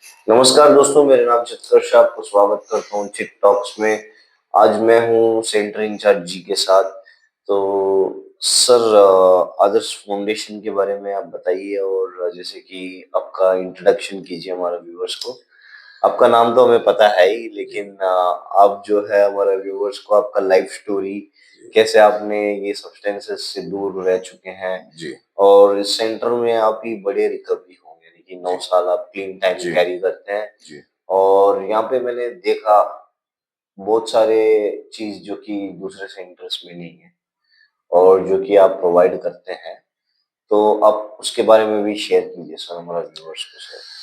नमस्कार दोस्तों, मेरा नाम चित्कर्ष है। आपको स्वागत करता हूँ चिट टॉक्स में। आज मैं हूँ सेंटर इंचार्ज जी के साथ। तो सर, आदर्श फाउंडेशन के बारे में आप बताइए और जैसे कि आपका इंट्रोडक्शन कीजिए हमारे व्यूअर्स को। आपका नाम तो हमें पता है ही, जी, लेकिन आप जो है हमारे व्यूअर्स को आपका लाइफ स्टोरी, जी, कैसे आपने ये सब्सटेंसेस से दूर रह चुके हैं जी, और इस सेंटर में आपकी बड़े रिकवरी होंगे, यानी कि 9 जी, साल आप क्लीन टाइम जी, कैरी करते हैं। जी, और यहाँ पे मैंने देखा बहुत सारे चीज़ जो कि दूसरे सेंटर्स में नहीं है और जो कि आप प्रोवाइड करते हैं। तो आप उसके बारे में भी शेयर कीजिए सर हमारा व्यूअर्स के साथ।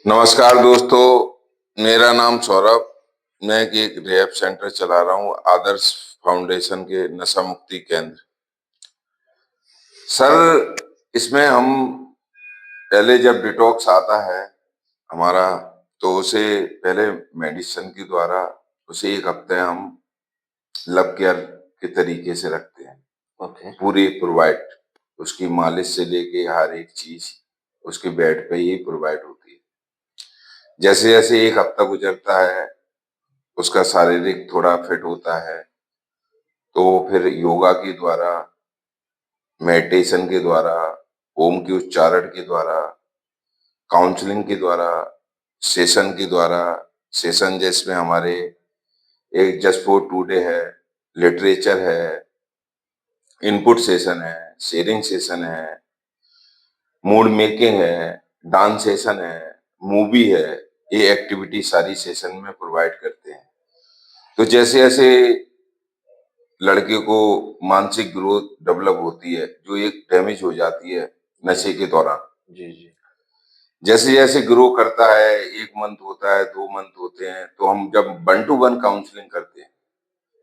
नमस्कार दोस्तों, मेरा नाम सौरभ। मैं एक रिहैब सेंटर चला रहा हूँ, आदर्श फाउंडेशन के नशा मुक्ति केंद्र। सर, इसमें हम पहले जब डिटॉक्स आता है हमारा, तो उसे पहले मेडिसिन के द्वारा उसे 1 हफ्ते हम लब केयर के तरीके से रखते हैं। ओके। पूरी प्रोवाइड, उसकी मालिश से लेके हर एक चीज उसके बेड पे ही प्रोवाइड होती है। जैसे जैसे 1 हफ्ता गुजरता है, उसका शारीरिक थोड़ा फिट होता है, तो फिर योगा के द्वारा, मेडिटेशन के द्वारा, ओम के उच्चारण के द्वारा, काउंसलिंग के द्वारा, सेशन के द्वारा, सेशन जिसमें हमारे एक जस्ट फॉर टुडे है, लिटरेचर है, इनपुट सेशन है, शेयरिंग सेशन है, मूड मेकिंग है, डांस सेशन है, मूवी है, ये एक्टिविटी सारी सेशन में प्रोवाइड करते हैं। तो जैसे जैसे लड़के को मानसिक ग्रोथ डेवलप होती है, जो एक डैमेज हो जाती है जी, नशे के दौरान, जी, जी। जैसे जैसे ग्रो करता है, 1 मंथ होता है, 2 मंथ होते हैं, तो हम जब 1 to 1 काउंसलिंग करते हैं,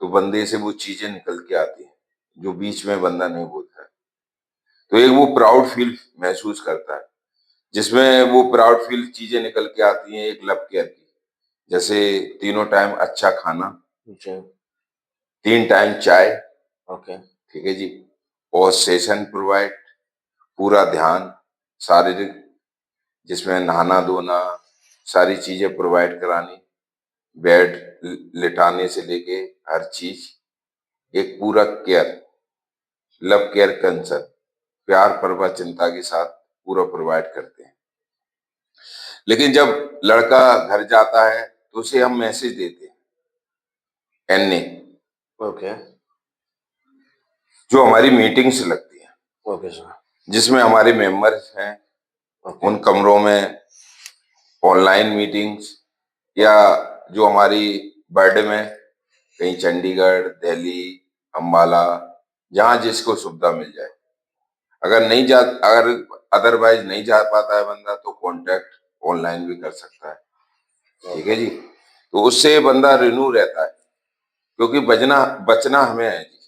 तो बंदे से वो चीजें निकल के आती हैं जो बीच में बंदा नहीं बोलता है। तो एक वो प्राउड फील महसूस करता है, जिसमें वो प्राउड फील चीजें निकल के आती हैं एक लब केयर की। जैसे तीनों टाइम अच्छा खाना, जी। 3 टाइम चाय, ओके। ठीक है जी, और सेशन प्रोवाइड, पूरा ध्यान, शारीरिक, जिसमें नहाना धोना, सारी चीजें प्रोवाइड करानी, बेड लिटाने से लेके हर चीज, एक पूरा केयर, लव केयर कंसर्न, प्यार परवा चिंता के साथ पूरा प्रोवाइड करते हैं। लेकिन जब लड़का घर जाता है, तो उसे हम मैसेज देते हैं, एनए, ओके। जो हमारी मीटिंग्स लगती है, ओके सर। जिसमें हमारे मेंबर्स हैं, ओके। उन कमरों में ऑनलाइन मीटिंग्स, या जो हमारी बर्थडे में कहीं चंडीगढ़, दिल्ली, अम्बाला, जहां जिसको सुविधा मिल जाए। अगर अदरवाइज नहीं जा पाता है बंदा, तो कांटेक्ट ऑनलाइन भी कर सकता है। ठीक है ओके। जी, तो उससे बंदा रिन्यू रहता है, क्योंकि बचना बचना हमें है जी।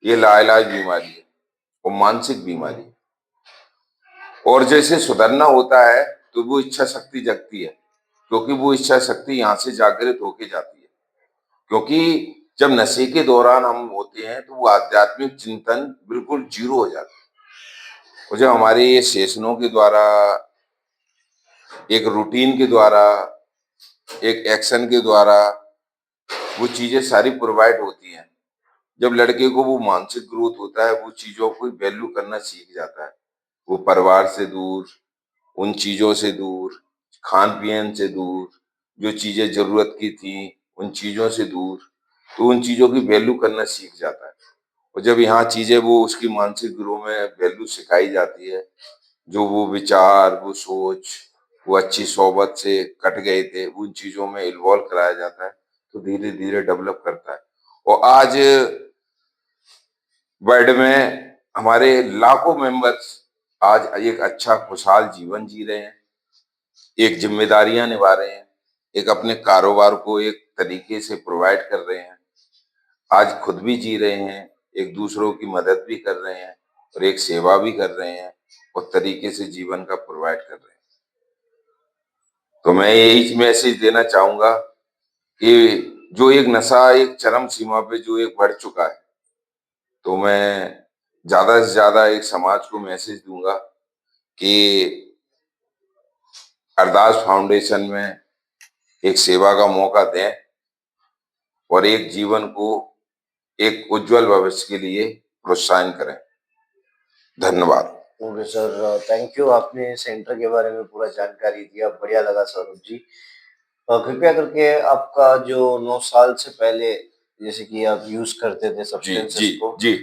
ये लाइलाज बीमारी है और मानसिक बीमारी है। और जैसे सुधरना होता है, तो वो इच्छा शक्ति जगती है, क्योंकि वो इच्छा शक्ति यहाँ से जागृत होके जाती है। क्योंकि जब नशे के दौरान हम होते हैं, तो वो आध्यात्मिक चिंतन बिल्कुल जीरो हो जाता है। और जब हमारे ये सेशनों के द्वारा, एक रूटीन के द्वारा, एक एक्शन के द्वारा वो चीजें सारी प्रोवाइड होती हैं, जब लड़के को वो मानसिक ग्रोथ होता है, वो चीजों को वैल्यू करना सीख जाता है। वो परिवार से दूर, उन चीजों से दूर, खान पीन से दूर, जो चीजें जरूरत की थी उन चीजों से दूर, तो उन चीजों की वैल्यू करना सीख जाता है। और जब यहाँ चीजें वो उसकी मानसिक ग्रो में वैल्यू सिखाई जाती है, जो वो विचार, वो सोच, वो अच्छी सोबत से कट गए थे, उन चीजों में इन्वॉल्व कराया जाता है, तो धीरे धीरे डेवलप करता है। और आज वर्ल्ड में हमारे लाखों मेंबर्स आज एक अच्छा खुशहाल जीवन जी रहे हैं, एक जिम्मेदारियां निभा रहे हैं, एक अपने कारोबार को एक तरीके से प्रोवाइड कर रहे हैं, आज खुद भी जी रहे हैं, एक दूसरों की मदद भी कर रहे हैं, और एक सेवा भी कर रहे हैं, और तरीके से जीवन का प्रोवाइड कर रहे हैं। तो मैं यही मैसेज देना चाहूंगा कि जो एक नशा एक चरम सीमा पे जो एक बढ़ चुका है, तो मैं ज्यादा से ज्यादा एक समाज को मैसेज दूंगा कि अरदास फाउंडेशन में एक सेवा का मौका दें और एक जीवन को एक उज्जवल भविष्य के लिए प्रोत्साहन करें। धन्यवाद। Okay sir, thank you. आपने सेंटर के बारे में पूरा जानकारी दिया, बढ़िया लगा सौरभ जी। कृपया करके आपका जो 9 साल से पहले जैसे कि आप यूज़ करते थे जी जी सब्सटेंसेस को, जी।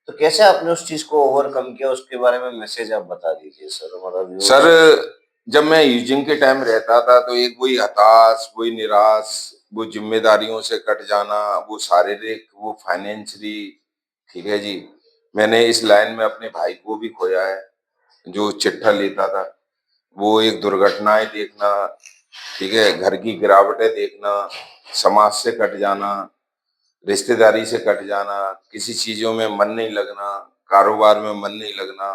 तो कैसे आपने उस चीज़ को ओवरकम किया, उसके बारे में मैसेज आप बता दीजिए सर, हमारा सर, व्यूअर्स। जब मैं यूजिंग के टाइम रहता था तो एक वही हताश, वही निराश, वो जिम्मेदारियों से कट जाना, वो शारीरिक, वो फाइनेंशियली, ठीक है जी। मैंने इस लाइन में अपने भाई को भी खोया है जो चिट्ठा लेता था। वो एक दुर्घटनाएं देखना, ठीक है, घर की गिरावटें देखना, समाज से कट जाना, रिश्तेदारी से कट जाना, किसी चीजों में मन नहीं लगना, कारोबार में मन नहीं लगना।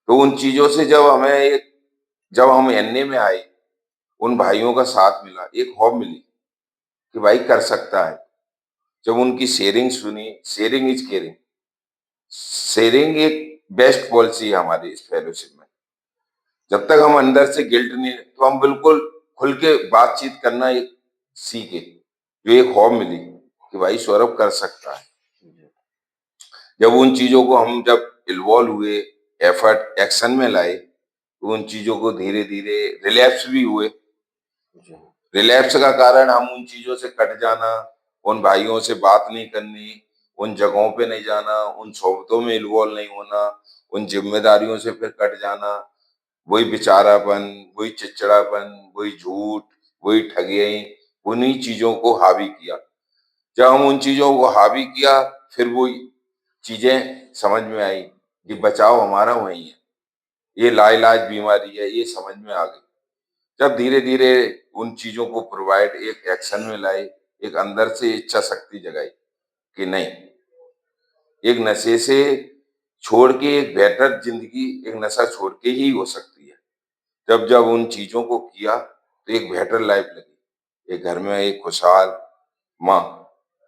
तो उन चीजों से जब हम एनए में आए, उन भाइयों का साथ मिला, एक हौब मिली कि भाई कर सकता है। जब उनकी शेयरिंग सुनी, शेयरिंग इज केयरिंग, शेयरिंग एक बेस्ट पॉलिसी है हमारी इस फेलोशिप में। जब तक हम अंदर से गिल्ट नहीं, तो हम बिल्कुल खुल के बातचीत करना एक सीखे, जो एक हौब मिली कि भाई सौरभ कर सकता है। जब उन चीजों को हम जब इन्वॉल्व हुए, एफर्ट एक्शन में लाए, तो उन चीजों को धीरे धीरे रिलैप्स भी हुए। रिलैप्स का कारण हम उन चीजों से कट जाना, उन भाइयों से बात नहीं करनी, उन जगहों पे नहीं जाना, उन सोबतों में इन्वॉल्व नहीं होना, उन जिम्मेदारियों से फिर कट जाना, वही बेचारापन, वही चिड़चिड़ापन, वही झूठ, वही ठगियाई, उन्हीं चीजों को हावी किया। जब हम उन चीजों को हावी किया, फिर वो चीजें समझ में आई कि बचाव हमारा वही है, ये लाइलाज बीमारी है, ये समझ में आ गई। जब धीरे धीरे उन चीजों को प्रोवाइड एक एक्शन में लाए, एक अंदर से इच्छा शक्ति जगाई कि नहीं, एक नशे से छोड़ के एक बेहतर जिंदगी, एक नशा छोड़ के ही हो सकती है। जब जब उन चीजों को किया तो एक बेहतर लाइफ लगी। एक घर में एक खुशहाल माँ,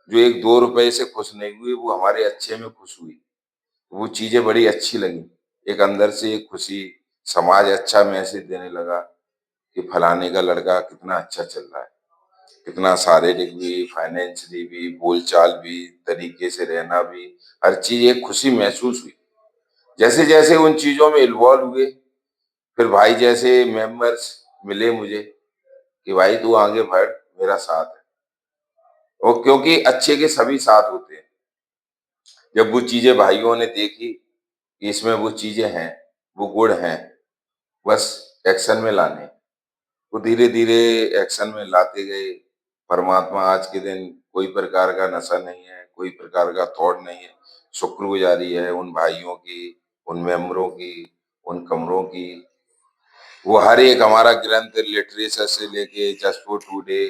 जो एक 2 रुपए से खुश नहीं हुई, वो हमारे अच्छे में खुश हुई। वो चीजें बड़ी अच्छी लगी। एक अंदर से एक खुशी, समाज अच्छा मैसेज देने लगा कि फलाने का लड़का कितना अच्छा चल रहा है, कितना शारीरिक भी, फाइनेंशियली भी, बोलचाल भी, तरीके से रहना भी, हर चीज एक खुशी महसूस हुई। जैसे जैसे उन चीजों में इन्वॉल्व हुए, फिर भाई जैसे मेंबर्स मिले मुझे कि भाई तू आगे बढ़, मेरा साथ है। और क्योंकि अच्छे के सभी साथ होते हैं। जब वो चीजें भाइयों ने देखी कि इसमें वो चीजें हैं, वो गुण हैं, बस एक्शन में लाने, वो धीरे धीरे एक्शन में लाते गए। परमात्मा आज के दिन कोई प्रकार का नशा नहीं है, कोई प्रकार का थॉट नहीं है। शुक्रगुजारी है उन भाइयों की, उन मेंबरों की, उन कमरों की। वो हर एक हमारा ग्रंथ लिटरेचर से लेके जस्ट फॉर टुडे,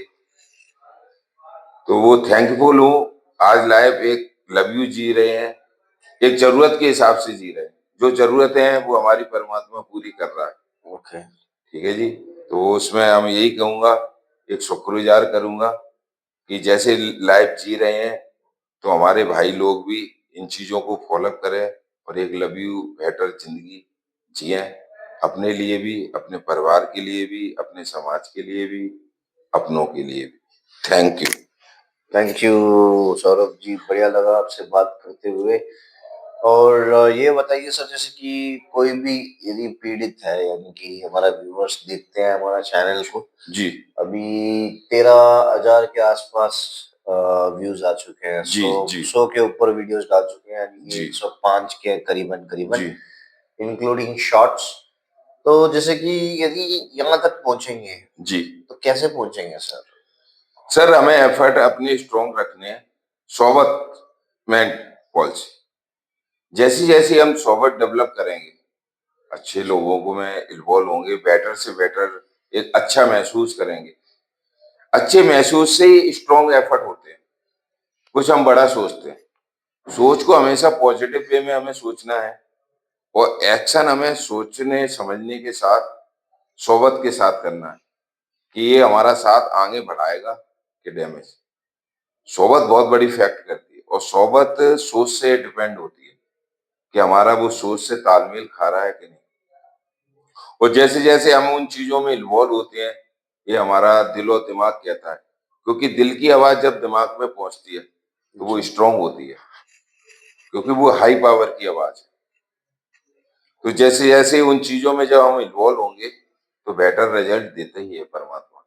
तो वो थैंकफुल हूँ। आज लाइफ एक लव यू जी रहे हैं, एक जरूरत के हिसाब से जी रहे हैं। जो जरूरतें हैं वो हमारी परमात्मा पूरी कर रहा है। ओके। ठीक है जी। तो उसमें हम यही कहूंगा, एक शुक्रगुजार करूंगा कि जैसे लाइफ जी रहे हैं, तो हमारे भाई लोग भी इन चीजों को फॉलो करें और एक लव यू बेटर जिंदगी जिए, अपने लिए भी, अपने परिवार के लिए भी, अपने समाज के लिए भी, अपनों के लिए भी। Thank you. Thank you Saurabh ji, बढ़िया लगा आपसे बात करते हुए। और ये बताइए सर, जैसे कि कोई भी यदि पीड़ित है, यानी कि हमारा व्यूअर्स देखते हैं हमारा चैनल को, जी अभी 13,000 के आसपास व्यूज आ चुके हैं, जी 100 जी 100 के ऊपर वीडियोस डाल चुके हैं, यानी कि जी 105 के करीबन करीबन, जी इंक्लूडिंग शॉर्ट्स। तो जैसे कि यदि यहाँ तक पहुंचेंगे, जी। तो कैसे पहुंचेंगे सर? सर, हमें एफर्ट अपने स्ट्रॉन्ग रखने हैं। सोबत में पॉलिसी, जैसी जैसी हम सोबत डेवलप करेंगे, अच्छे लोगों को में इन्वॉल्व होंगे, बेटर से बेटर एक अच्छा महसूस करेंगे। अच्छे महसूस से ही स्ट्रॉन्ग एफर्ट होते हैं। कुछ हम बड़ा सोचते हैं, सोच को हमेशा पॉजिटिव वे में हमें सोचना है, और एक्शन हमें सोचने समझने के साथ, सोबत के साथ करना है कि ये हमारा साथ आगे बढ़ाएगा कि डैमेज। सोबत बहुत बड़ी फैक्ट करती है, और सोबत सोच से डिपेंड होती है कि हमारा वो सोच से तालमेल खा रहा है कि नहीं। और जैसे जैसे हम उन चीजों में इन्वॉल्व होते हैं, ये हमारा दिल और दिमाग कहता है, क्योंकि दिल की आवाज जब दिमाग में पहुंचती है तो वो जी। स्ट्रांग होती है, क्योंकि वो हाई पावर की आवाज है। तो जैसे जैसे उन चीजों में जब हम इन्वॉल्व होंगे तो बेटर रिजल्ट देते ही है परमात्मा,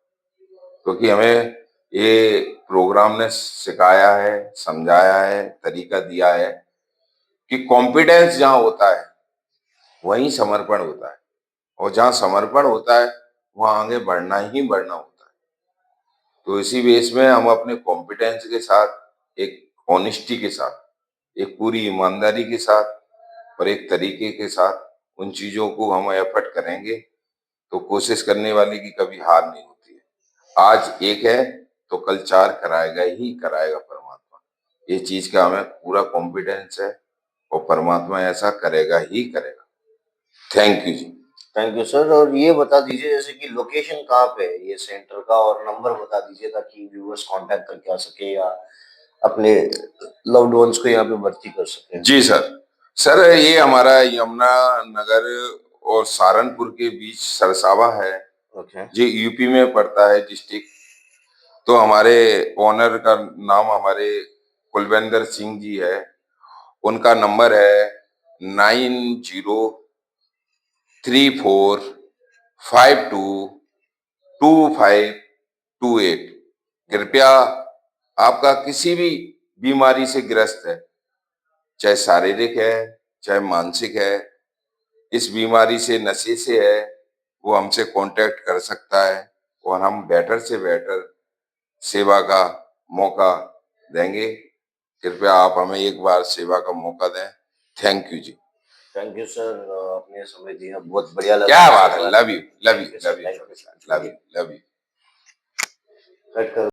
क्योंकि हमें ये प्रोग्राम ने सिखाया है, समझाया है, तरीका दिया है कि कॉन्फिडेंस जहाँ होता है वहीं समर्पण होता है, और जहाँ समर्पण होता है वहाँ आगे बढ़ना ही बढ़ना होता है। तो इसी बेस में हम अपने कॉम्पिटेंस के साथ, एक ऑनेस्टी के साथ, एक पूरी ईमानदारी के साथ और एक तरीके के साथ उन चीजों को हम एफर्ट करेंगे तो कोशिश करने वाले की कभी हार नहीं होती है। आज एक है तो कल चार कराएगा ही कराएगा परमात्मा, ये चीज का हमें पूरा कॉन्फिडेंस है, और परमात्मा ऐसा करेगा ही करेगा। थैंक यू जी। Thank you sir. और ये बता दीजिए जैसे कि लोकेशन कहाँ पे है ये सेंटर का, और नंबर बता दीजिए ताकि व्यूअर्स कांटेक्ट करके आ सके या अपने लव्ड वंस को यहाँ पे भर्ती कर सके। जी सर। सर ये हमारा यमुना नगर और सहारनपुर के बीच सरसावा है, ओके। ये यूपी में पड़ता है डिस्ट्रिक्ट। तो हमारे ओनर का नाम हमारे कुलविंदर सिंह जी है, उनका नंबर है 9034522528। कृपया आपका किसी भी बीमारी से ग्रस्त है, चाहे शारीरिक है चाहे मानसिक है, इस बीमारी से नशे से है, वो हमसे कांटेक्ट कर सकता है और हम बेटर से बेटर सेवा का मौका देंगे। कृपया आप हमें एक बार सेवा का मौका दें। थैंक यू जी। थैंक यू सर, अपने समय दिया, बहुत बढ़िया लगा क्या आपसे बात है, बात लव यू करके। Love you thank you love sir, you thank छोटे यू साहब, sir. Love you love you. Cut कर।